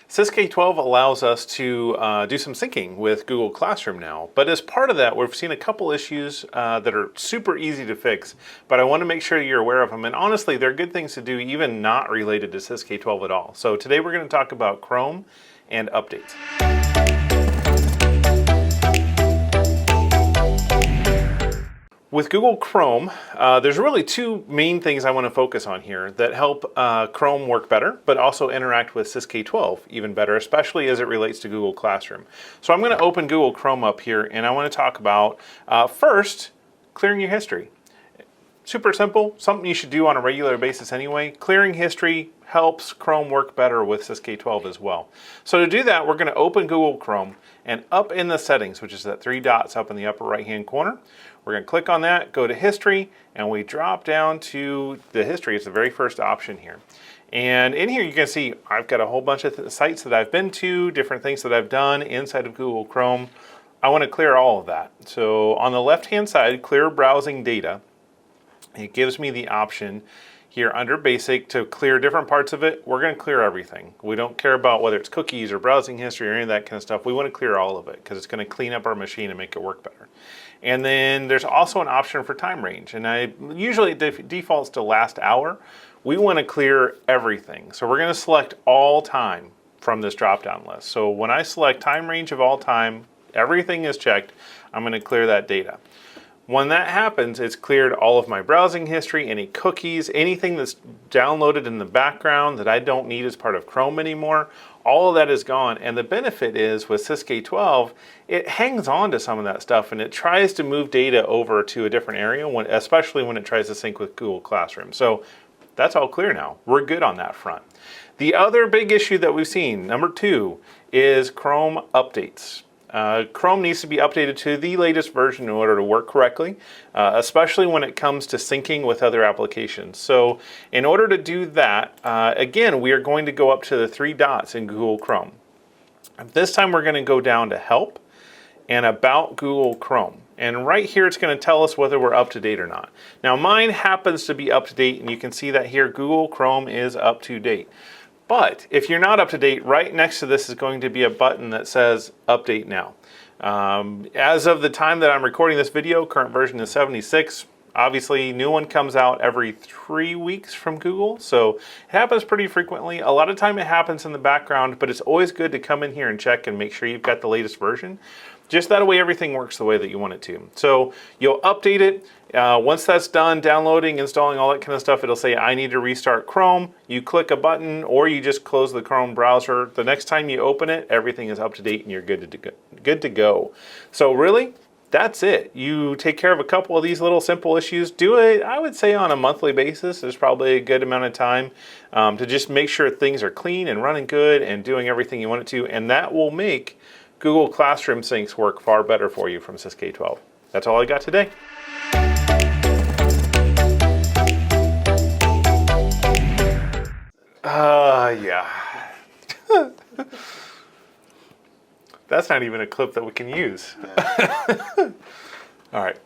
SISK12 allows us to do some syncing with Google Classroom now, but as part of that, we've seen a couple issues that are super easy to fix, but I want to make sure you're aware of them, and honestly, they're good things to do even not related to SISK12 at all. So today we're going to talk about Chrome and updates. With Google Chrome, there's really two main things I want to focus on here that help Chrome work better, but also interact with SISK12 even better, especially as it relates to Google Classroom. So I'm going to open Google Chrome up here, and I want to talk about, first, clearing your history. Super simple, something you should do on a regular basis anyway. Clearing history helps Chrome work better with SISK12 as well. So to do that, we're going to open Google Chrome, and up in the settings, which is that three dots up in the upper right hand corner, we're going to click on that, go to history, and we drop down to the history. It's the very first option here. And in here you can see I've got a whole bunch of sites that I've been to, different things that I've done inside of Google Chrome. I want to clear all of that. So on the left hand side, clear browsing data. It gives me the option here under basic to clear different parts of it. We're going to clear everything. We don't care about whether it's cookies or browsing history or any of that kind of stuff. We want to clear all of it because it's going to clean up our machine and make it work better. And then there's also an option for time range, and usually it defaults to last hour. We want to clear everything. So we're going to select all time from this drop-down list. So when I select time range of all time, everything is checked. I'm going to clear that data. When that happens, it's cleared all of my browsing history, any cookies, anything that's downloaded in the background that I don't need as part of Chrome anymore. All of that is gone, and the benefit is with SISK12, it hangs on to some of that stuff and it tries to move data over to a different area, especially when it tries to sync with Google Classroom. So that's all clear now. We're good on that front. The other big issue that we've seen, number 2, is Chrome updates. Chrome needs to be updated to the latest version in order to work correctly, especially when it comes to syncing with other applications. So in order to do that, again, we are going to go up to the three dots in Google Chrome. This time we're going to go down to Help and About Google Chrome. And right here it's going to tell us whether we're up to date or not. Now mine happens to be up to date, and you can see that here Google Chrome is up to date. But if you're not up to date, right next to this is going to be a button that says Update Now. As of the time that I'm recording this video, current version is 76. Obviously, new one comes out every 3 weeks from Google, so it happens pretty frequently. A lot of time it happens in the background, but it's always good to come in here and check and make sure you've got the latest version. Just that way everything works the way that you want it to. So you'll update it. Once that's done, downloading, installing, all that kind of stuff, it'll say, I need to restart Chrome. You click a button, or you just close the Chrome browser. The next time you open it, everything is up to date and you're good to go. So really, that's it. You take care of a couple of these little simple issues. Do it, I would say, on a monthly basis. There's probably a good amount of time to just make sure things are clean and running good and doing everything you want it to, and that will make Google Classroom syncs work far better for you from SISK12. That's all I got today. Yeah. That's not even a clip that we can use. All right.